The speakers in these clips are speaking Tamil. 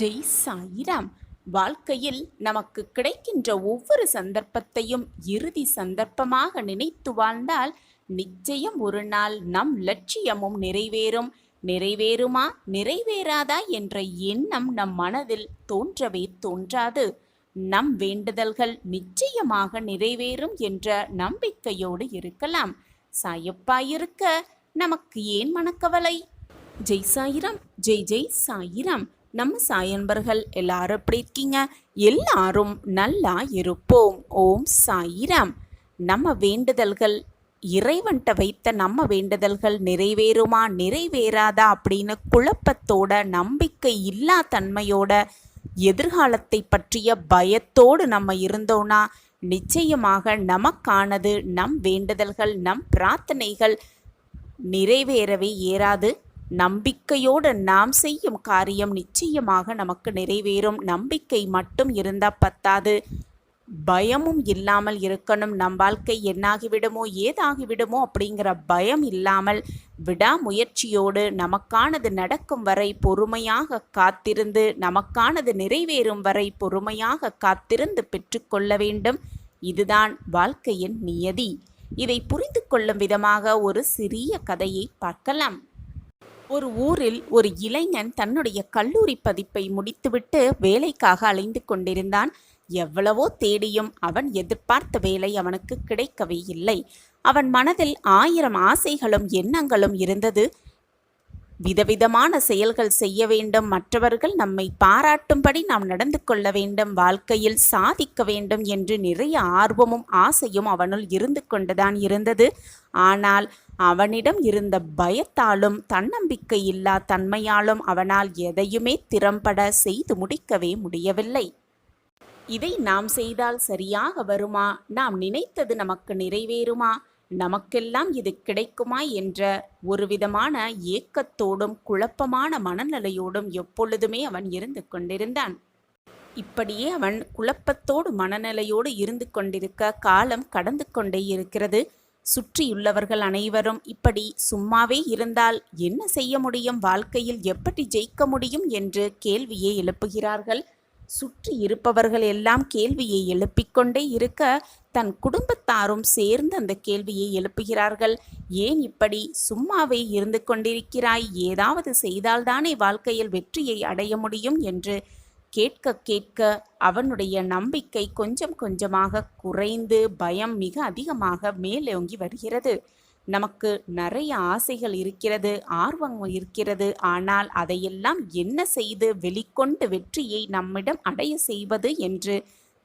ஜெய் சாயிராம். வாழ்க்கையில் நமக்கு கிடைக்கின்ற ஒவ்வொரு சந்தர்ப்பத்தையும் இறுதி சந்தர்ப்பமாக நினைத்து வாழ்ந்தால் நிச்சயம் ஒரு நாள் நம் லட்சியமும் நிறைவேறும். நிறைவேறுமா நிறைவேறாதா என்ற எண்ணம் நம் மனதில் தோன்றவே தோன்றாது. நம் வேண்டுதல்கள் நிச்சயமாக நிறைவேறும் என்ற நம்பிக்கையோடு இருக்கலாம். சாயப்பா இருக்க நமக்கு ஏன் மனக்கவலை? ஜெய் சாயிராம். ஜெய் ஜெய் சாயிராம். நம்ம சாயன்பர்கள் எல்லாரும் எப்படி இருக்கீங்க? எல்லாரும் நல்லா இருப்போம். ஓம் சாயிராம். நம்ம வேண்டுதல்கள் இறைவன்கிட்ட வைத்த நம்ம வேண்டுதல்கள் நிறைவேறுமா நிறைவேறாதா அப்படின்னு குழப்பத்தோட, நம்பிக்கை இல்லா தன்மையோட, எதிர்காலத்தை பற்றிய பயத்தோடு நம்ம இருந்தோம்னா நிச்சயமாக நமக்கானது, நம் வேண்டுதல்கள், நம் பிரார்த்தனைகள் நிறைவேறவே ஏறாது. நம்பிக்கையோடு நாம் செய்யும் காரியம் நிச்சயமாக நமக்கு நிறைவேறும். நம்பிக்கை மட்டும் இருந்தால் பத்தாது, பயமும் இல்லாமல் இருக்கணும். நம் வாழ்க்கை என்னாகிவிடுமோ ஏதாகிவிடுமோ அப்படிங்கிற பயம் இல்லாமல் விடாமுயற்சியோடு நமக்கானது நடக்கும் வரை பொறுமையாக காத்திருந்து, நமக்கானது நிறைவேறும் வரை பொறுமையாக காத்திருந்து பெற்றுக்கொள்ள வேண்டும். இதுதான் வாழ்க்கையின் நியதி. இதை புரிந்து கொள்ளும் விதமாக ஒரு சிறிய கதையை பார்க்கலாம். ஒரு ஊரில் ஒரு இளைஞன் தன்னுடைய கல்லூரி பதிப்பை முடித்துவிட்டு வேலைக்காக அலைந்து கொண்டிருந்தான். எவ்வளவோ தேடியும் அவன் எதிர்பார்த்த வேலை அவனுக்கு கிடைக்கவே இல்லை. அவன் மனதில் 1000 ஆசைகளும் எண்ணங்களும் இருந்தது. விதவிதமான செயல்கள் செய்ய வேண்டும், மற்றவர்கள் நம்மை பாராட்டும்படி நாம் நடந்து கொள்ள வேண்டும், வாழ்க்கையில் சாதிக்க வேண்டும் என்று நிறைய ஆர்வமும் ஆசையும் அவனுள் இருந்து கொண்டுதான் இருந்தது. ஆனால் அவனிடம் இருந்த பயத்தாலும் தன்னம்பிக்கை இல்லா தன்மையாலும் அவனால் எதையுமே திறம்பட செய்து முடிக்கவே முடியவில்லை. இதை நாம் செய்தால் சரியாக வருமா? நாம் நினைத்தது நமக்கு நிறைவேறுமா? நமக்கெல்லாம் இது கிடைக்குமா என்ற ஒரு விதமான ஏக்கத்தோடும் குழப்பமான மனநிலையோடும் எப்பொழுதுமே அவன் இருந்து கொண்டிருந்தான். இப்படியே அவன் குழப்பத்தோடு மனநிலையோடு இருந்து கொண்டிருக்க காலம் கடந்து கொண்டே இருக்கிறது. சுற்றியுள்ளவர்கள் அனைவரும் இப்படி சும்மாவே இருந்தால் என்ன செய்ய முடியும், வாழ்க்கையில் எப்படி ஜெயிக்க முடியும் என்று கேள்வியை எழுப்புகிறார்கள். சுற்றி இருப்பவர்கள் எல்லாம் கேள்வியை எழுப்பிக்கொண்டே இருக்க தன் குடும்பத்தாரும் சேர்ந்து அந்த கேள்வியை எழுப்புகிறார்கள். ஏன் இப்படி சும்மாவே இருந்து கொண்டிருக்கிறாய்? ஏதாவது செய்தால்தானே வாழ்க்கையில் வெற்றியை அடைய முடியும் என்று கேட்க கேட்க அவனுடைய நம்பிக்கை கொஞ்சம் கொஞ்சமாக குறைந்து பயம் மிக அதிகமாக மேலோங்கி வருகிறது. நமக்கு நிறைய ஆசைகள் இருக்கிறது, ஆர்வம் இருக்கிறது. ஆனால் அதையெல்லாம் என்ன செய்து வெளிக்கொண்டு வெற்றியை நம்மிடம் அடைய செய்வது என்று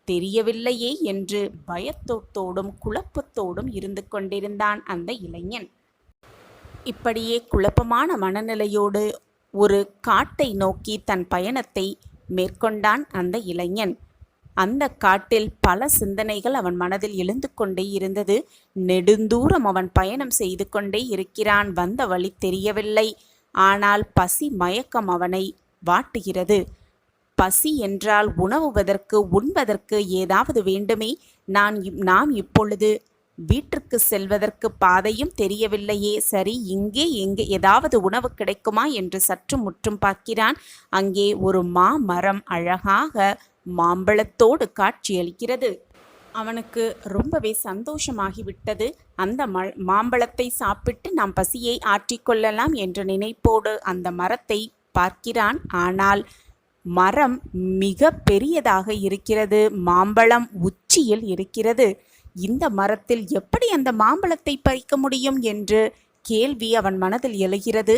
தெரியவில்லையே என்று பயத்தோடும் குழப்பத்தோடும் இருந்து கொண்டிருந்தான் அந்த இளைஞன். இப்படியே குழப்பமான மனநிலையோடு ஒரு காட்டை நோக்கி தன் பயணத்தை மேற்கொண்டான் அந்த இளைஞன். அந்த காட்டில் பல சிந்தனைகள் அவன் மனதில் எழுந்து கொண்டே இருந்தது. நெடுந்தூரம் அவன் பயணம் செய்து கொண்டே இருக்கிறான். வந்த வழி தெரியவில்லை. ஆனால் பசி மயக்கம் அவனை வாட்டுகிறது. பசி என்றால் உணவுவதற்கு, உண்பதற்கு ஏதாவது வேண்டுமே. நாம் இப்பொழுது வீட்டிற்கு செல்வதற்கு பாதையும் தெரியவில்லையே. சரி, எங்கே ஏதாவது உணவு கிடைக்குமா என்று சற்று முற்றும் பார்க்கிறான். அங்கே ஒரு மாமரம் அழகாக மாம்பழத்தோடு காட்சியளிக்கிறது. அவனுக்கு ரொம்பவே சந்தோஷமாகிவிட்டது. அந்த மாம்பழத்தை சாப்பிட்டு நாம் பசியை ஆற்றிக்கொள்ளலாம் என்ற நினைப்போடு அந்த மரத்தை பார்க்கிறான். ஆனால் மரம் மிக பெரியதாக இருக்கிறது. மாம்பழம் உச்சியில் இருக்கிறது. இந்த மரத்தில் எப்படி அந்த மாம்பழத்தை பறிக்க முடியும் என்று கேள்வி அவன் மனதில் எழுகிறது.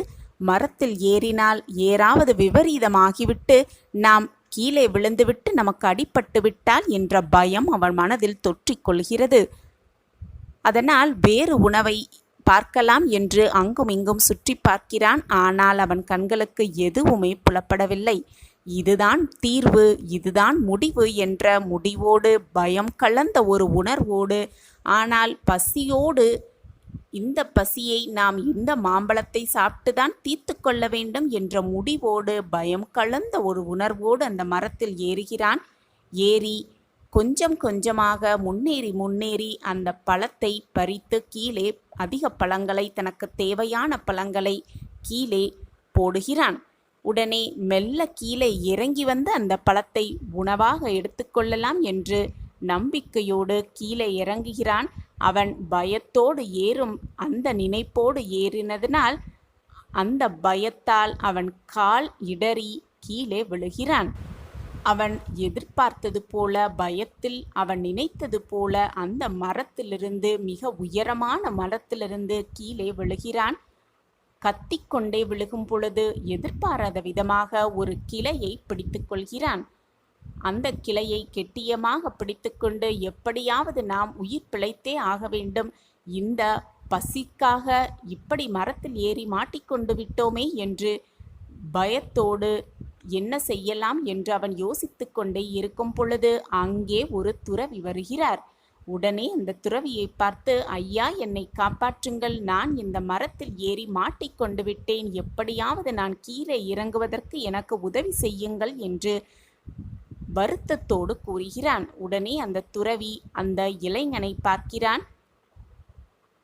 மரத்தில் ஏறினால் ஏறாவது விபரீதமாகிவிட்டு நாம் கீழே விழுந்துவிட்டு நமக்கு அடிபட்டு விட்டால் என்ற பயம் அவன் மனதில் தொற்றிக்கொள்கிறது. அதனால் வேறு உணவை பார்க்கலாம் என்று அங்கும் இங்கும் சுற்றி பார்க்கிறான். ஆனால் அவன் கண்களுக்கு எதுவுமே புலப்படவில்லை. இதுதான் தீர்வு, இதுதான் முடிவு என்ற முடிவோடு, பயம் கலந்த ஒரு உணர்வோடு, ஆனால் பசியோடு, இந்த பசியை நாம் இந்த மாம்பழத்தை சாப்பிட்டுதான் தீர்த்து கொள்ள வேண்டும் என்ற முடிவோடு, பயம் கலந்த ஒரு உணர்வோடு அந்த மரத்தில் ஏறுகிறான். ஏறி கொஞ்சம் கொஞ்சமாக முன்னேறி அந்த பழத்தை பறித்து கீழே அதிக பழங்களை, தனக்கு தேவையான பழங்களை கீழே போடுகிறான். உடனே மெல்ல கீழே இறங்கி வந்து அந்த பழத்தை உணவாக எடுத்துக்கொள்ளலாம் என்று நம்பிக்கையோடு கீழே இறங்குகிறான். அவன் பயத்தோடு ஏறும் அந்த நினைப்போடு ஏறினதினால் அந்த பயத்தால் அவன் கால் இடறி கீழே விழுகிறான். அவன் எதிர்பார்த்தது போல, பயத்தில் அவன் நினைத்தது போல அந்த மரத்திலிருந்து, மிக உயரமான மரத்திலிருந்து கீழே விழுகிறான். கத்திக்கொண்டே விழுகும் பொழுது எதிர்பாராத விதமாக ஒரு கிளையை பிடித்து கொள்கிறான். அந்த கிளையை கெட்டியமாக பிடித்துக்கொண்டு, எப்படியாவது நாம் உயிர் பிழைத்தே ஆக வேண்டும், இந்த பசிக்காக இப்படி மரத்தில் ஏறி மாட்டிக்கொண்டு விட்டோமே என்று பயத்தோடு என்ன செய்யலாம் என்று அவன் யோசித்து கொண்டே இருக்கும் பொழுது அங்கே ஒரு துறவி வருகிறார். உடனே அந்த துறவியை பார்த்து, ஐயா, என்னை காப்பாற்றுங்கள், நான் இந்த மரத்தில் ஏறி மாட்டிக்கொண்டு விட்டேன், எப்படியாவது நான் கீழே இறங்குவதற்கு எனக்கு உதவி செய்யுங்கள் என்று வருத்தத்தோடு கூறுகிறான். உடனே அந்த துறவி அந்த இளைஞனை பார்க்கிறான்,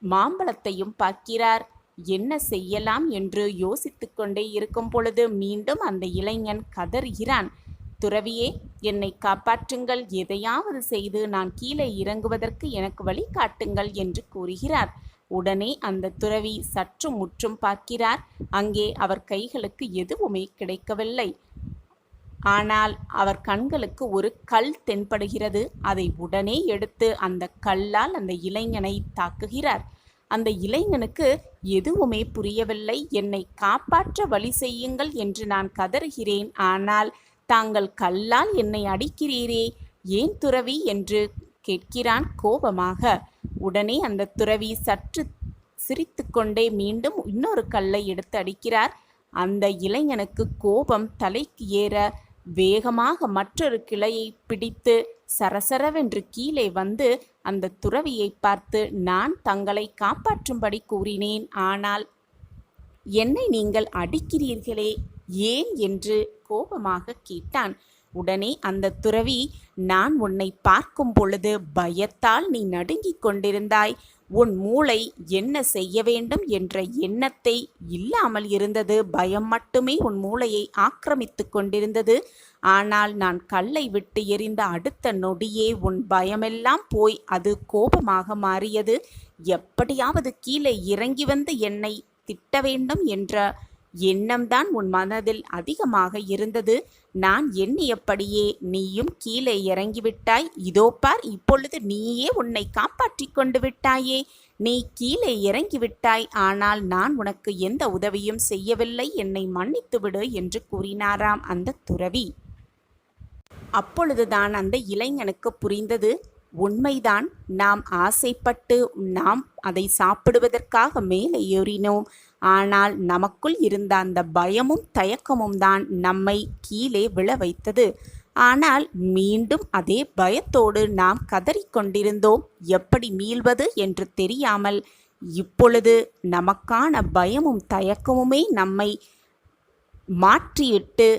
மாம்பழத்தையும் பார்க்கிறார். என்ன செய்யலாம் என்று யோசித்து கொண்டே இருக்கும் பொழுது மீண்டும் அந்த இளைஞன் கதறுகிறான், துறவியே, என்னை காப்பாற்றுங்கள், எதையாவது செய்து நான் கீழே இறங்குவதற்கு எனக்கு வழி காட்டுங்கள் என்று கூறுகிறார். உடனே அந்த துறவி சற்று முற்றும் பார்க்கிறார். அங்கே அவர் கைகளுக்கு எதுவுமே கிடைக்கவில்லை. ஆனால் அவர் கண்களுக்கு ஒரு கல் தென்படுகிறது. அதை உடனே எடுத்து அந்த கல்லால் அந்த இளைஞனை தாக்குகிறார். அந்த இளைஞனுக்கு எதுவுமே புரியவில்லை. என்னை காப்பாற்ற வழி செய்யுங்கள் என்று நான் கதறுகிறேன், ஆனால் தாங்கள் கல்லால் என்னை அடிக்கிறீரே, ஏன் துறவி என்று கேட்கிறான் கோபமாக. உடனே அந்த துறவி சற்று சிரித்து கொண்டே மீண்டும் இன்னொரு கல்லை எடுத்து அடிக்கிறார். அந்த இளைஞனுக்கு கோபம் தலைக்கு ஏற வேகமாக மற்றொரு கிளையை பிடித்து சரசரவென்று கீழே வந்து அந்த துறவியை பார்த்து, நான் தங்களை காப்பாற்றும்படி கூறினேன், ஆனால் என்னை நீங்கள் அடிக்கிறீர்களே, ஏன் என்று கோபமாக கேட்டான். உடனே அந்த துறவி, நான் உன்னை பார்க்கும் பொழுது பயத்தால் நீ நடுங்கிக் கொண்டிருந்தாய், உன் மூளை என்ன செய்ய வேண்டும் என்ற எண்ணத்தை இல்லாமல் இருந்தது, பயம் மட்டுமே உன் மூளையை ஆக்கிரமித்து கொண்டிருந்தது. ஆனால் நான் கல்லை விட்டு எறிந்த அடுத்த நொடியே உன் பயமெல்லாம் போய் அது கோபமாக மாறியது. எப்படியாவது கீழே இறங்கி வந்து என்னை திட்ட வேண்டும் என்ற எண்ணம்தான் உன் மனதில் அதிகமாக இருந்தது. நான் எண்ணியபடியே நீயும் கீழே இறங்கிவிட்டாய். இதோ பார், இப்பொழுது நீயே உன்னை காப்பாற்றி கொண்டு விட்டாயே. நீ கீழே இறங்கிவிட்டாய், ஆனால் நான் உனக்கு எந்த உதவியும் செய்யவில்லை, என்னை மன்னித்துவிடு என்று கூறினாராம் அந்த துறவி. அப்பொழுதுதான் அந்த இளைஞனுக்கு புரிந்தது, உண்மைதான், நாம் ஆசைப்பட்டு நாம் அதை சாப்பிடுவதற்காக மேலே ஏறினோம். ஆனால் நமக்குள் இருந்த அந்த பயமும் தயக்கமும் தான் நம்மை கீழே விழ வைத்தது. ஆனால் மீண்டும் அதே பயத்தோடு நாம் கதறிக்கொண்டிருந்தோம். எப்படி மீள்வது என்று தெரியாமல் இப்பொழுது நமக்கான பயமும் தயக்கமுமே நம்மை மாற்றிவிட்டு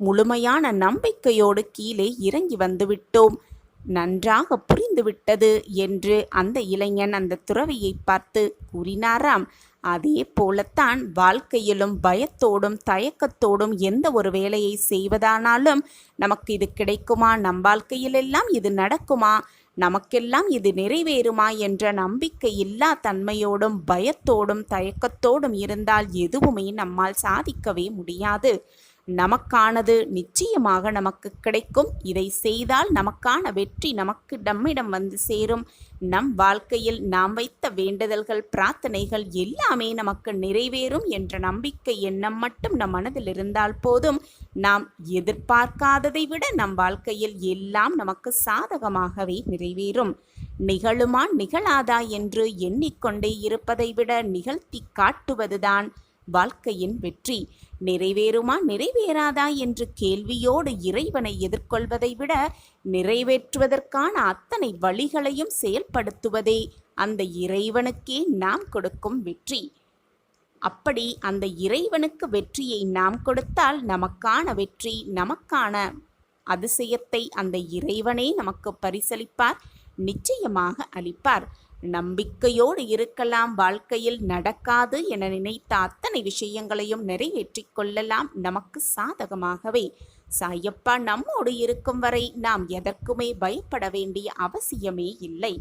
முழுமையான நம்பிக்கையோடு கீழே இறங்கி வந்துவிட்டோம். நன்றாக புரிந்துவிட்டது என்று அந்த இளைஞன் அந்த துறவியை பார்த்து கூறினாராம். அதே போலத்தான் வாழ்க்கையிலும் பயத்தோடும் தயக்கத்தோடும் எந்த ஒரு வேலையை செய்வதானாலும் நமக்கு இது கிடைக்குமா, நம் வாழ்க்கையிலெல்லாம் இது நடக்குமா, நமக்கெல்லாம் இது நிறைவேறுமா என்ற நம்பிக்கை இல்லா தன்மையோடும் பயத்தோடும் தயக்கத்தோடும் இருந்தால் எதுவுமே நம்மால் சாதிக்கவே முடியாது. நமக்கானது நிச்சயமாக நமக்கு கிடைக்கும். இதை செய்தால் நமக்கான வெற்றி நம்மிடம் வந்து சேரும். நம் வாழ்க்கையில் நாம் வைத்த வேண்டுதல்கள், பிரார்த்தனைகள் எல்லாமே நமக்கு நிறைவேறும் என்ற நம்பிக்கை எண்ணம் மட்டும் நம் மனதில் இருந்தால் போதும். நாம் எதிர்பார்க்காததை விட நம் வாழ்க்கையில் எல்லாம் நமக்கு சாதகமாகவே நிறைவேறும். நிகழுமா நிகழாதா என்று எண்ணிக்கொண்டே இருப்பதை விட நிகழ்த்தி காட்டுவதுதான் வாழ்க்கையின் வெற்றி. நிறைவேறுமா நிறைவேறாதா என்று கேள்வியோடு இறைவனை எதிர்கொள்வதை விட நிறைவேற்றுவதற்கான அத்தனை வழிகளையும் செயல்படுத்துவதே அந்த இறைவனுக்கே நாம் கொடுக்கும் வெற்றி. அப்படி அந்த இறைவனுக்கு வெற்றியை நாம் கொடுத்தால் நமக்கான வெற்றி, நமக்கான அதிசயத்தை அந்த இறைவனே நமக்கு பரிசளிப்பார், நிச்சயமாக அளிப்பார். நம்பிக்கையோடு இருக்கலாம். வாழ்க்கையில் நடக்காது என நினைத்த அத்தனை விஷயங்களையும் நிறைவேற்றிக் கொள்ளலாம் நமக்கு சாதகமாகவே. சாயப்பா நம்மோடு இருக்கும் வரை நாம் எதற்குமே பயப்பட வேண்டிய அவசியமே இல்லை.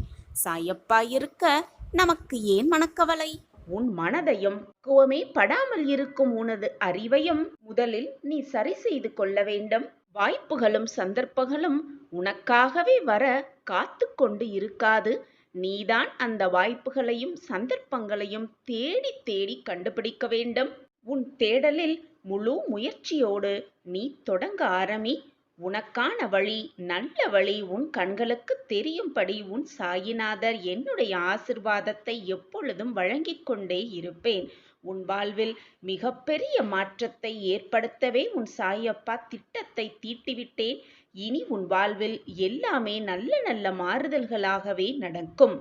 சாயப்பா இருக்க நமக்கு ஏன் மனக்கவலை? உன் மனதையும் பக்குவமே படாமல் இருக்கும் உனது அறிவையும் முதலில் நீ சரி செய்து கொள்ள வேண்டும். வாய்ப்புகளும் சந்தர்ப்பங்களும் உனக்காகவே வர காத்து கொண்டு இருக்காது. நீதான் அந்த வாய்ப்புகளையும் சந்தர்ப்பங்களையும் தேடி தேடி கண்டுபிடிக்க வேண்டும். உன் தேடலில் முழு முயற்சியோடு நீ தொடங்க ஆரம்பி. உனக்கான வழி, நல்ல வழி உன் கண்களுக்கு தெரியும்படி உன் சாயிநாதர் என்னுடைய ஆசிர்வாதத்தை எப்பொழுதும் வழங்கிக் கொண்டே இருப்பேன். உன் வாழ்வில் மிகப்பெரிய மாற்றத்தை ஏற்படுத்தவே உன் சாயப்பா திட்டத்தை தீட்டிவிட்டேன். இனி உன் வாழ்வில் எல்லாமே நல்ல நல்ல மாறுதல்களாகவே நடக்கும்.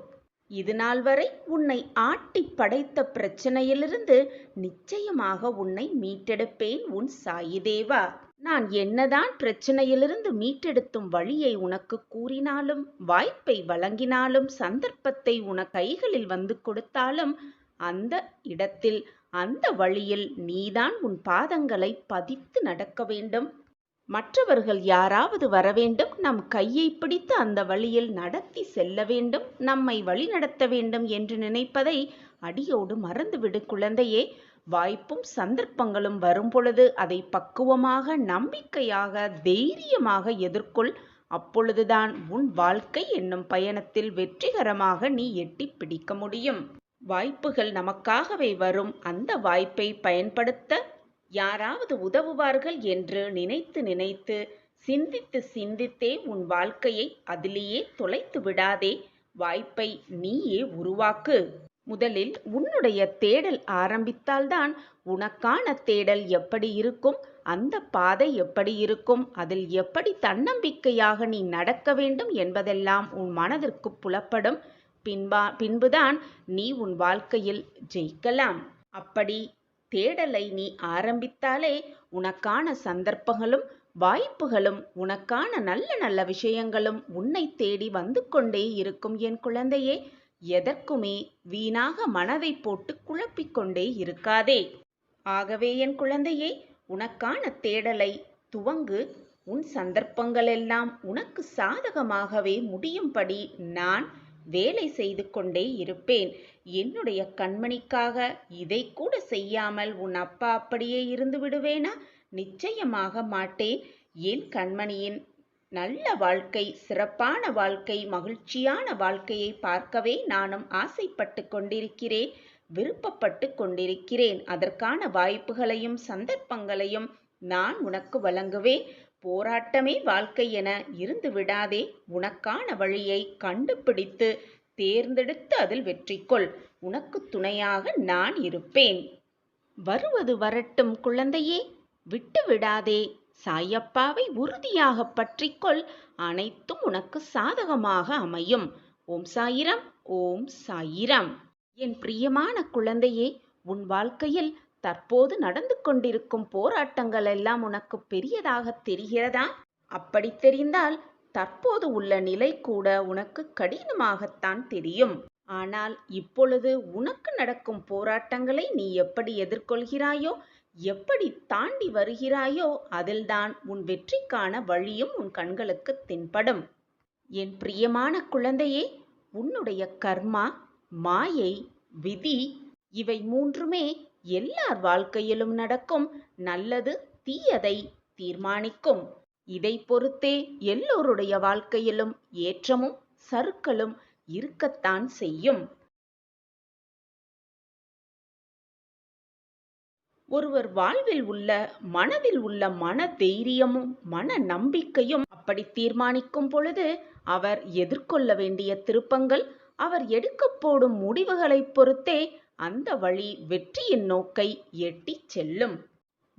இதுநாள் வரை உன்னை ஆட்டி படைத்த பிரச்சனையிலிருந்து நிச்சயமாக உன்னை மீட்டெடுப்பேன் உன் சாயி தேவா. நான் என்னதான் பிரச்சனையிலிருந்து மீட்டெடுத்தும் வழியை உனக்கு கூறினாலும், வாய்ப்பை வழங்கினாலும், சந்தர்ப்பத்தை உன கைகளில் வந்து கொடுத்தாலும், அந்த இடத்தில் அந்த வழியில் நீதான் உன் பாதங்களை பதித்து நடக்க வேண்டும். மற்றவர்கள் யாராவது வரவேண்டும், நம் கையை பிடித்து அந்த வழியில் நடத்தி செல்ல வேண்டும், நம்மை வழி நடத்த வேண்டும் என்று நினைப்பதை அடியோடு மறந்துவிடு குழந்தையே. வாய்ப்பும் சந்தர்ப்பங்களும் வரும்பொழுது அதை பக்குவமாக, நம்பிக்கையாக, தைரியமாக எதிர்கொள். அப்பொழுதுதான் உன் வாழ்க்கை என்னும் பயணத்தில் வெற்றிகரமாக நீ எட்டி பிடிக்க முடியும். வாய்ப்புகள் நமக்காகவே வரும். அந்த வாய்ப்பை பயன்படுத்த யாராவது உதவுவார்கள் என்று நினைத்து நினைத்து சிந்தித்து சிந்தித்தே உன் வாழ்க்கையை அதிலேயே தொலைத்து விடாதே. வாய்ப்பை நீயே உருவாக்கு. முதலில் உன்னுடைய தேடல் ஆரம்பித்தால்தான் உனக்கான தேடல் எப்படி இருக்கும், அந்த பாதை எப்படி இருக்கும், அதில் எப்படி தன்னம்பிக்கையாக நீ நடக்க வேண்டும் என்பதெல்லாம் உன் மனதிற்கு புலப்படும். பின்புதான் நீ உன் வாழ்க்கையில் ஜெயிக்கலாம். அப்படி தேடலை நீ ஆரம்பித்தாலே உனக்கான சந்தர்ப்பங்களும் வாய்ப்புகளும் உனக்கான நல்ல நல்ல விஷயங்களும் உன்னை தேடி வந்து கொண்டே இருக்கும் என் குழந்தையே. எதற்குமே வீணாக மனதை போட்டு குழப்பிக்கொண்டே இருக்காதே. ஆகவே என் குழந்தையே, உனக்கான தேடலை துவங்கு. உன் சந்தர்ப்பங்களெல்லாம் உனக்கு சாதகமாகவே முடியும்படி நான் வேலை செய்து கொண்டே இருப்பேன். என்னுடைய கண்மணிக்காக இதை கூட செய்யாமல் உன் அப்பா அப்படியே இருந்து விடுவேனா? நிச்சயமாக மாட்டேன். என் கண்மணியின் நல்ல வாழ்க்கை, சிறப்பான வாழ்க்கை, மகிழ்ச்சியான வாழ்க்கையை பார்க்கவே நானும் ஆசைப்பட்டு கொண்டிருக்கிறேன், விருப்பப்பட்டு கொண்டிருக்கிறேன். அதற்கான வாய்ப்புகளையும் சந்தர்ப்பங்களையும் நான் உனக்கு வழங்குவேன். போராட்டமே வாழ்க்கை என இருந்து விடாதே. உனக்கான வழியை கண்டுபிடித்து தேர்ந்தெடுத்து அதில் வெற்றிக்கொள். உனக்கு துணையாக நான் இருப்பேன். வருவது வரட்டும் குழந்தையே, விட்டு விடாதே. சாயப்பாவை உறுதியாக பற்றிக்கொள். அனைத்தும் உனக்கு சாதகமாக அமையும். ஓம் சாயிரம், ஓம் சாயிரம். என் பிரியமான குழந்தையே, உன் வாழ்க்கையில் தற்போது நடந்து கொண்டிருக்கும் போராட்டங்கள் எல்லாம் உனக்கு பெரியதாக தெரிகிறதா? அப்படி தெரிந்தால் தற்போது உள்ள நிலை கூட உனக்கு கடினமாகத்தான் தெரியும். ஆனால் இப்பொழுது உனக்கு நடக்கும் போராட்டங்களை நீ எப்படி எதிர்கொள்கிறாயோ, எப்படி தாண்டி வருகிறாயோ, அதில்தான் உன் வெற்றிக்கான வழியும் உன் கண்களுக்கு தென்படும். என் பிரியமான குழந்தையே, உன்னுடைய கர்மா, மாயை, விதி இவை மூன்றுமே எல்லார் வாழ்க்கையிலும் நடக்கும். நல்லது தீயதை தீர்மானிக்கும். இதை பொறுத்தே எல்லோருடைய வாழ்க்கையிலும் ஏற்றமும் சறுக்கலும் இருக்கத்தான் செய்யும். ஒருவர் வாழ்வில் உள்ள மனதில் உள்ள மன தைரியமும் மன நம்பிக்கையும் அப்படி தீர்மானிக்கும் பொழுது அவர் எதிர்கொள்ள வேண்டிய திருப்பங்கள், அவர் எடுக்க போடும் முடிவுகளை பொறுத்தே அந்த வழி வெற்றியின் நோக்கை எட்டி செல்லும்.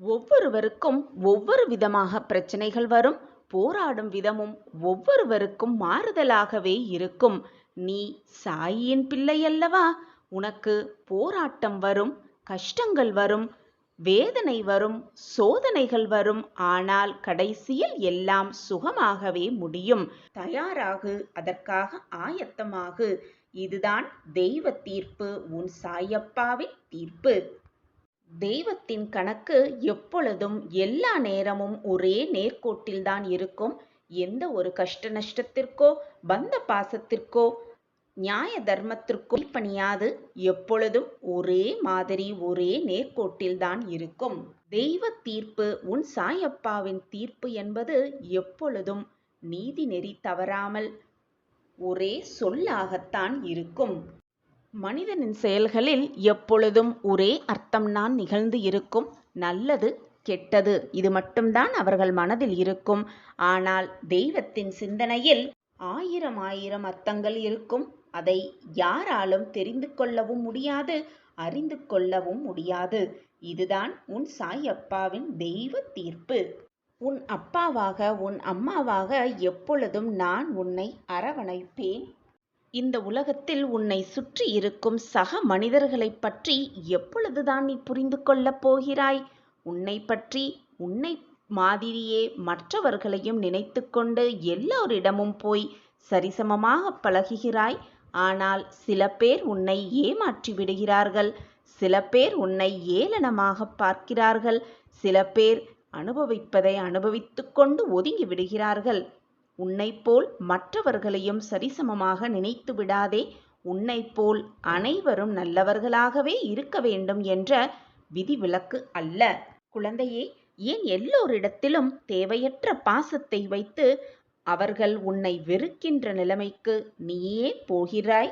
ஒவ்வொருவருக்கும் ஒவ்வொரு விதமாக பிரச்சனைகள் வரும். போராடும் விதமும் ஒவ்வொருவருக்கும் மாறுதலாகவே இருக்கும். நீ சாயின் பிள்ளை அல்லவா? உனக்கு போராட்டம் வரும், கஷ்டங்கள் வரும், வேதனை வரும், சோதனைகள் வரும். ஆனால் கடைசியில் எல்லாம் சுகமாகவே முடியும். தயாராகு, அதற்காக ஆயத்தமாகு. இதுதான் தெய்வ தீர்ப்பு, உன் சாயப்பாவின் தீர்ப்பு. தெய்வத்தின் கணக்கு எப்பொழுதும் எல்லா நேரமும் ஒரே நேர்கோட்டில்தான் இருக்கும். எந்த ஒரு கஷ்ட நஷ்டத்திற்கோ பந்த பாசத்திற்கோ நியாய தர்மத்திற்கோ பணியாது. எப்பொழுதும் ஒரே மாதிரி ஒரே நேர்கோட்டில்தான் இருக்கும். தெய்வ தீர்ப்பு, உன் சாயப்பாவின் தீர்ப்பு என்பது எப்பொழுதும் நீதி நெறி தவறாமல் ஒரே சொல்லாகத்தான் இருக்கும். மனிதனின் செயல்களில் எப்பொழுதும் ஒரே அர்த்தம்தான் நிகழ்ந்து இருக்கும். நல்லது கெட்டது இது மட்டும்தான் அவர்கள் மனதில் இருக்கும். ஆனால் தெய்வத்தின் சிந்தனையில் ஆயிரம் ஆயிரம் அர்த்தங்கள் இருக்கும். அதை யாராலும் தெரிந்து கொள்ளவும் முடியாது, அறிந்து கொள்ளவும் முடியாது. இதுதான் உன் சாயப்பாவின் தெய்வ தீர்ப்பு. உன் அப்பாவாக உன் அம்மாவாக எப்பொழுதும் நான் உன்னை அரவணைப்பேன். இந்த உலகத்தில் உன்னை சுற்றி இருக்கும் சக மனிதர்களைப் பற்றி எப்பொழுதுதான் நீ புரிந்து கொள்ளப் போகிறாய்? உன்னை பற்றி உன்னை மாதிரியே மற்றவர்களையும் நினைத்து கொண்டு எல்லோரிடமும் போய் சரிசமமாக பழகுகிறாய். ஆனால் சில பேர் உன்னை ஏமாற்றி விடுகிறார்கள். சில பேர் உன்னை ஏளனமாக பார்க்கிறார்கள். சில பேர் அனுபவிப்பதை அனுபவித்து கொண்டு ஒதுங்கி விடுகிறார்கள். உன்னைப் போல் மற்றவர்களையும் சரிசமமாக நினைத்து விடாதே. உன்னைப் போல் அனைவரும் நல்லவர்களாகவே இருக்க வேண்டும் என்ற விதிவிலக்கு அல்ல. குழந்தையே, ஏன் எல்லோரிடத்திலும் தேவையற்ற பாசத்தை வைத்து அவர்கள் உன்னை வெறுக்கின்ற நிலைமைக்கு நீயே போகிறாய்?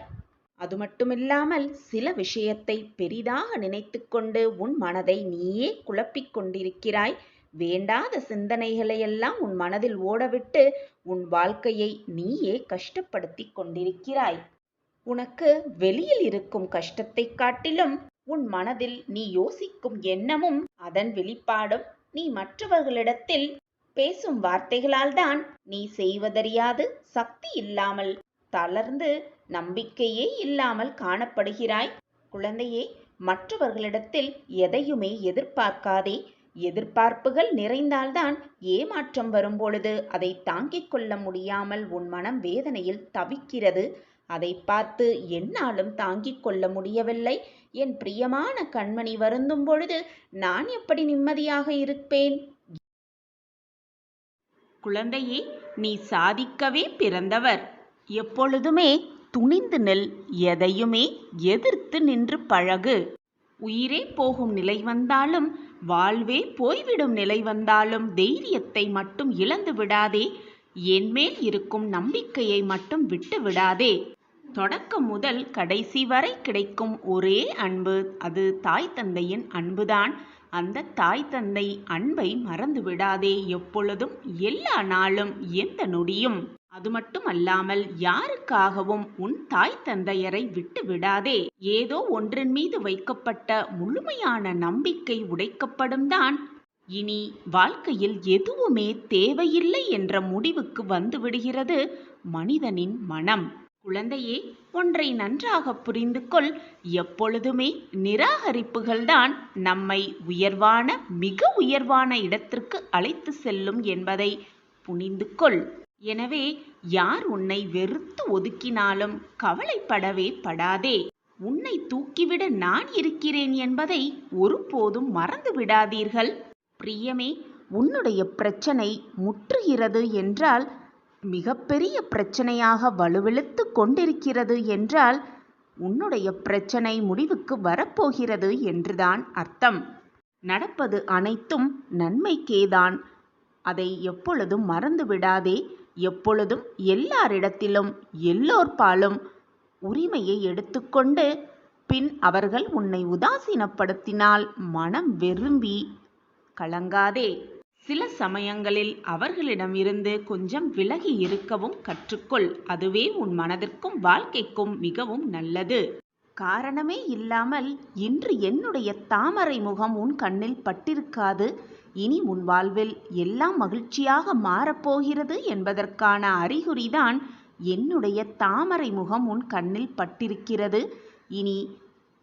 அது மட்டுமில்லாமல் சில விஷயத்தை பெரிதாக நினைத்து கொண்டு உன் மனதை நீயே குழப்பிக் கொண்டிருக்கிறாய். வேண்டாத சிந்தனைகளையெல்லாம் உன் மனதில் ஓடவிட்டு உன் வாழ்க்கையை நீயே கஷ்டப்படுத்தி கொண்டிருக்கிறாய். உனக்கு வெளியில் இருக்கும் கஷ்டத்தை காட்டிலும் உன் மனதில் நீ யோசிக்கும் எண்ணமும் அதன் வெளிப்பாடும் நீ மற்றவர்களிடத்தில் பேசும் வார்த்தைகளால் தான் நீ செய்வதறியாது சக்தி இல்லாமல் தளர்ந்து நம்பிக்கையே இல்லாமல் காணப்படுகிறாய். குழந்தையே, மற்றவர்களிடத்தில் எதையுமே எதிர்பார்க்காதே. எதிர்பார்ப்புகள் நிறைந்தால்தான் ஏமாற்றம் வரும்பொழுது அதை தாங்கிக் கொள்ள முடியாமல் உன் மனம் வேதனையில் தவிக்கிறது. அதை பார்த்து என்னாலும் தாங்கிக் கொள்ள முடியவில்லை, என் பிரியமான கண்மணி வருந்தும் பொழுது நான் எப்படி நிம்மதியாக இருப்பேன்? குழந்தையே, நீ சாதிக்கவே பிறந்தவர். எப்பொழுதுமே துணிந்து நில். எதையுமே எதிர்த்து நின்று பழகு. உயிரே போகும் நிலை வந்தாலும் வாழ்வே போய்விடும் நிலை வந்தாலும் தைரியத்தை மட்டும் இழந்து விடாதே. என்மேல் இருக்கும் நம்பிக்கையை மட்டும் விட்டு விடாதே. தொடக்கம் முதல் கடைசி வரை கிடைக்கும் ஒரே அன்பு அது தாய் தந்தையின் அன்புதான். அந்த தாய் தந்தை அன்பை மறந்து விடாதே. எப்பொழுதும், எல்லா நாளும், எந்த நொடியும். அது மட்டும் அல்லாமல் யாருக்காகவும் உன் தாய் தந்தையரை விட்டு விடாதே. ஏதோ ஒன்றின் மீது வைக்கப்பட்ட முழுமையான நம்பிக்கை உடைக்கப்படும் தான் இனி வாழ்க்கையில் எதுவுமே தேவையில்லை என்ற முடிவுக்கு வந்து விடுகிறது மனிதனின் மனம். குழந்தையே, ஒன்றை நன்றாக புரிந்து கொள். எப்பொழுதுமே நிராகரிப்புகள்தான் நம்மை உயர்வான மிக உயர்வான இடத்திற்கு அழைத்து செல்லும் என்பதை புரிந்து கொள். எனவே யார் உன்னை வெறுத்து ஒதுக்கினாலும் கவலைப்படவே படாதே. உன்னை தூக்கிவிட நான் இருக்கிறேன் என்பதை ஒருபோதும் மறந்து விடாதீர்கள். பிரியமே, உன்னுடைய பிரச்சனை முற்றுகிறது என்றால், மிகப்பெரிய பிரச்சனையாக வலுவிழுத்து கொண்டிருக்கிறது என்றால், உன்னுடைய பிரச்சனை முடிவுக்கு வரப்போகிறது என்றுதான் அர்த்தம். நடப்பது அனைத்தும் நன்மைக்கேதான். அதை எப்பொழுதும் மறந்து விடாதே. எப்பொழுதும் எல்லாரிடத்திலும் எல்லோர்பாலும் உரிமையை எடுத்துக்கொண்டு பின் அவர்கள் உன்னை உதாசீனப்படுத்தினால் மனம் வெறும்பி கலங்காதே. சில சமயங்களில் அவர்களிடமிருந்து கொஞ்சம் விலகி இருக்கவும் கற்றுக்கொள். அதுவே உன் மனதிற்கும் வாழ்க்கைக்கும் மிகவும் நல்லது. காரணமே இல்லாமல் இன்று என்னுடைய தாமரை முகம் உன் கண்ணில் பட்டிருக்காது. இனி உன் வாழ்வில் எல்லாம் மகிழ்ச்சியாக மாறப்போகிறது என்பதற்கான அறிகுறிதான் என்னுடைய தாமரை முகம் உன் கண்ணில் பட்டிருக்கிறது. இனி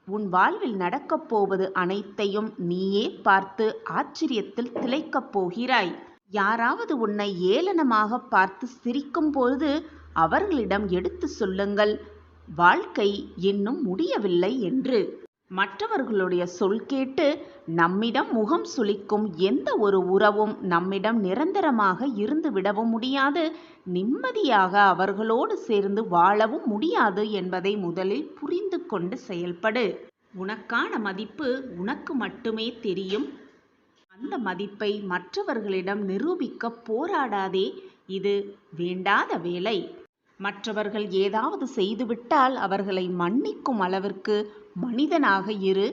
உன் வாழ்வில் நடக்கப் போவது அனைத்தையும் நீயே பார்த்து ஆச்சரியத்தில் திளைக்கப் போகிறாய். யாராவது உன்னை ஏளனமாக பார்த்து சிரிக்கும் பொழுது அவர்களிடம் எடுத்து சொல்லுங்கள், வாழ்க்கை இன்னும் முடியவில்லை என்று. மற்றவர்களுடைய சொல் கேட்டு நம்மிடம் முகம் சுளிக்கும் எந்த ஒரு உறவும் நம்மிடம் நிரந்தரமாக இருந்து விடவும் முடியாது, நிம்மதியாக அவர்களோடு சேர்ந்து வாழவும் முடியாது என்பதை முதலில் புரிந்து கொண்டு செயல்படு. உனக்கான மதிப்பு உனக்கு மட்டுமே தெரியும். அந்த மதிப்பை மற்றவர்களிடம் நிரூபிக்க போராடாதே. இது வேண்டாத வேலை. மற்றவர்கள் ஏதாவது செய்துவிட்டால் அவர்களை மன்னிக்கும் அளவிற்கு மனிதனாக இரு.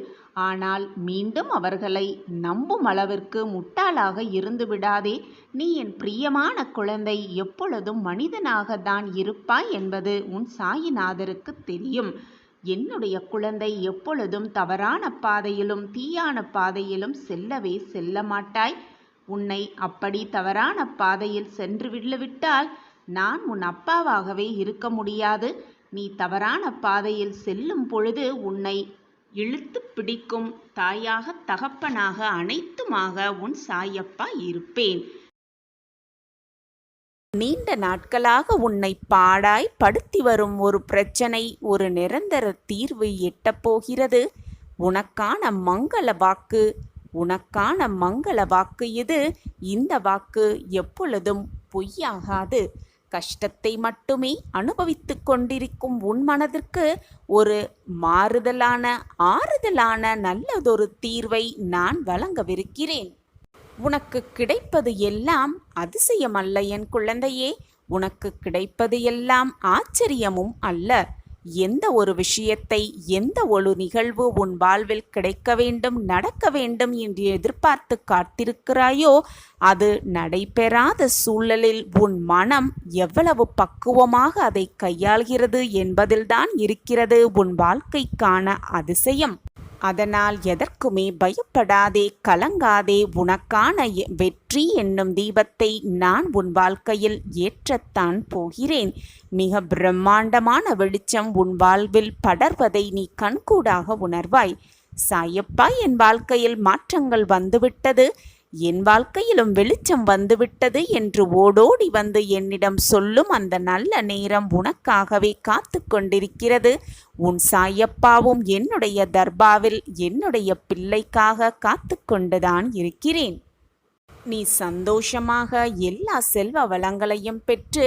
ஆனால் மீண்டும் அவர்களை நம்பும் அளவிற்கு முட்டாளாக இருந்து விடாதே. நீ என் பிரியமான குழந்தை, எப்பொழுதும் மனிதனாக தான் இருப்பாய் என்பது உன் சாயிநாதருக்கு தெரியும். என்னுடைய குழந்தை, எப்பொழுதும் தவறான பாதையிலும் தீயான பாதையிலும் செல்லவே செல்ல மாட்டாய். உன்னை அப்படி தவறான பாதையில் சென்று விட்டுவிட்டால் நான் உன் அப்பாவாகவே இருக்க முடியாது. நீ தவறான பாதையில் செல்லும் பொழுது உன்னை இழுத்து பிடிக்கும் தாயாக, தகப்பனாக, அனைத்துமாக உன் சாயப்பா இருப்பேன். நீண்ட நாட்களாக உன்னை பாடாய் படுத்தி வரும் ஒரு பிரச்சனை ஒரு நிரந்தர தீர்வு எட்டப்போகிறது. உனக்கான மங்கள வாக்கு, உனக்கான மங்கள வாக்கு இது. இந்த வாக்கு எப்பொழுதும் பொய்யாகாது. கஷ்டத்தை மட்டுமே அனுபவித்துக் கொண்டிருக்கும் உன் மனதிற்கு ஒரு மாறுதலான, ஆறுதலான நல்லதொரு தீர்வை நான் வழங்கவிருக்கிறேன். உனக்கு கிடைப்பது எல்லாம் அதிசயமல்ல என் குழந்தையே. உனக்கு கிடைப்பது எல்லாம் ஆச்சரியமும் அல்ல. எந்த ஒரு விஷயத்தை, எந்த ஒரு நிகழ்வு உன் வாழ்வில் கிடைக்க வேண்டும், நடக்க வேண்டும் என்று எதிர்பார்த்து காத்திருக்கிறாயோ, அது நடைபெறாத சூழலில் உன் மனம் எவ்வளவு பக்குவமாக அதை கையாள்கிறது என்பதில்தான் இருக்கிறது உன் வாழ்க்கைக்கான அதிசயம். அதனால் எதற்குமே பயப்படாதே, கலங்காதே. உனக்கான வெற்றி என்னும் தீபத்தை நான் உன் வாழ்க்கையில் ஏற்றத்தான் போகிறேன். மிக பிரம்மாண்டமான வெளிச்சம் உன் வாழ்வில் படர்வதை நீ கண்கூடாக உணர்வாய். சாயப்பா, என் வாழ்க்கையில் மாற்றங்கள் வந்துவிட்டது, என் வாழ்க்கையிலும் வெளிச்சம் வந்துவிட்டது என்று ஓடோடி வந்து என்னிடம் சொல்லும் அந்த நல்ல நேரம் உனக்காகவே காத்து கொண்டிருக்கிறது. உன் சாயப்பாவும் என்னுடைய தர்பாவில் என்னுடைய பிள்ளைக்காக காத்து கொண்டுதான் இருக்கிறேன். நீ சந்தோஷமாக எல்லா செல்வ வளங்களையும் பெற்று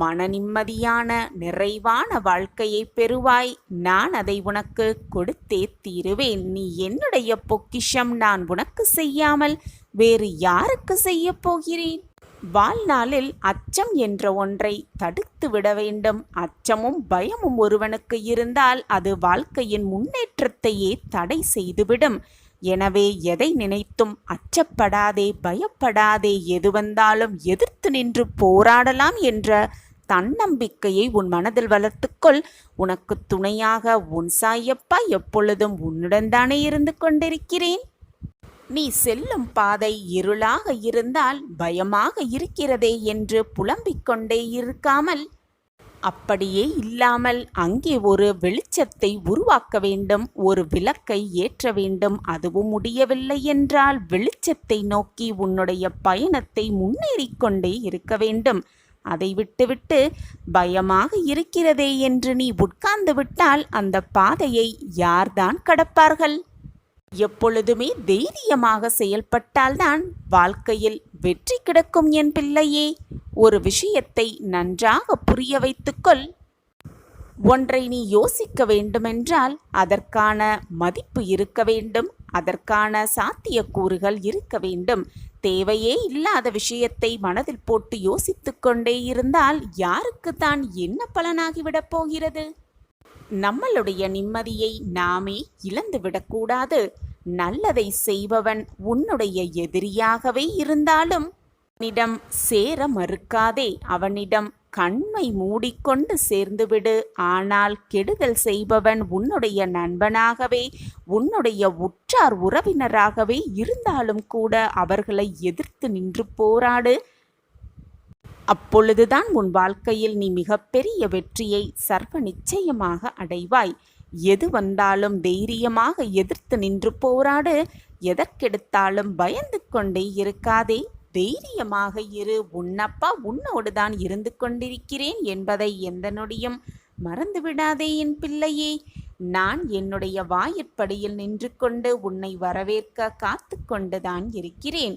மன நிம்மதியான, நிறைவான வாழ்க்கையை பெறுவாய். நான் அதை உனக்கு கொடுத்தே தீருவேன். நீ என்னுடைய பொக்கிஷம். நான் உனக்கு செய்யாமல் வேறு யாருக்கு செய்ய போகிறேன்? வாழ்நாளில் அச்சம் என்ற ஒன்றை தடுத்து விட வேண்டும். அச்சமும் பயமும் ஒருவனுக்கு இருந்தால் அது வாழ்க்கையின் முன்னேற்றத்தையே தடை செய்துவிடும். எனவே எதை நினைத்தும் அச்சப்படாதே, பயப்படாதே. எது வந்தாலும் எதிர்த்து நின்று போராடலாம் என்ற தன்னம்பிக்கையை உன் மனதில் வளர்த்துக்கொள். உனக்கு துணையாக உன் சாயப்பா எப்பொழுதும் உன்னுடன் தானே இருந்து கொண்டிருக்கிறேன். நீ செல்லும் பாதை இருளாக இருந்தால் பயமாக இருக்கிறதே என்று புலம்பிக் கொண்டே இருக்காமல், அப்படியே இல்லாமல் அங்கே ஒரு வெளிச்சத்தை உருவாக்க வேண்டும், ஒரு விளக்கை ஏற்ற வேண்டும். அதுவும் முடியவில்லை என்றால் வெளிச்சத்தை நோக்கி உன்னுடைய பயணத்தை முன்னேறிக்கொண்டே இருக்க வேண்டும். அதை விட்டுவிட்டு பயமாக இருக்கிறதே என்று நீ உட்கார்ந்து விட்டால் அந்த பாதையை யார்தான் கடப்பார்கள்? எப்பொழுதுமே தைரியமாக செயல்பட்டால்தான் வாழ்க்கையில் வெற்றி கிடைக்கும் என் பிள்ளையே. ஒரு விஷயத்தை நன்றாக புரிய வைத்துக்கொள். ஒன்றை நீ யோசிக்க வேண்டுமென்றால் அதற்கான மதிப்பு இருக்க வேண்டும், அதற்கான சாத்தியக்கூறுகள் இருக்க வேண்டும். தேவையே இல்லாத விஷயத்தை மனதில் போட்டு யோசித்து கொண்டே இருந்தால் யாருக்கு தான் என்ன பலனாகிவிடப் போகிறது? நம்மளுடைய நிம்மதியை நாமே இழந்துவிடக்கூடாது. நல்லதை செய்பவன் உன்னுடைய எதிரியாகவே இருந்தாலும் அவனிடம் சேர மறுக்காதே. அவனிடம் கண்மை மூடிக்கொண்டு சேர்ந்துவிடு. ஆனால் கெடுதல் செய்பவன் உன்னுடைய நண்பனாகவே, உன்னுடைய உற்றார் உறவினராகவே இருந்தாலும் கூட அவர்களை எதிர்த்து நின்று போராடு. அப்பொழுதுதான் உன் வாழ்க்கையில் நீ மிகப்பெரிய வெற்றியை சர்வ நிச்சயமாக அடைவாய். எது வந்தாலும் தைரியமாக எதிர்த்து நின்று போராடு. எதற்கெடுத்தாலும் பயந்து கொண்டே இருக்காதே. தைரியமாக இரு. உன்னப்பா உன்னோடு தான் இருந்து கொண்டிருக்கிறேன் என்பதை எந்த நொடியும் மறந்து விடாதே என் பிள்ளையே. நான் என்னுடைய வாயிற்படியில் நின்று கொண்டு உன்னை வரவேற்க காத்து கொண்டுதான் இருக்கிறேன்.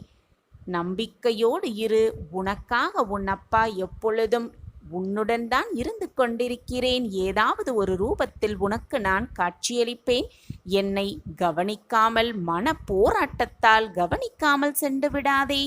நம்பிக்கையோடு இரு. உனக்காக உன் அப்பா எப்பொழுதும் உன்னுடன் தான் இருந்து கொண்டிருக்கிறேன். ஏதாவது ஒரு ரூபத்தில் உனக்கு நான் காட்சியளிப்பேன். என்னை கவனிக்காமல், மன போராட்டத்தால் கவனிக்காமல் சென்று விடாதே.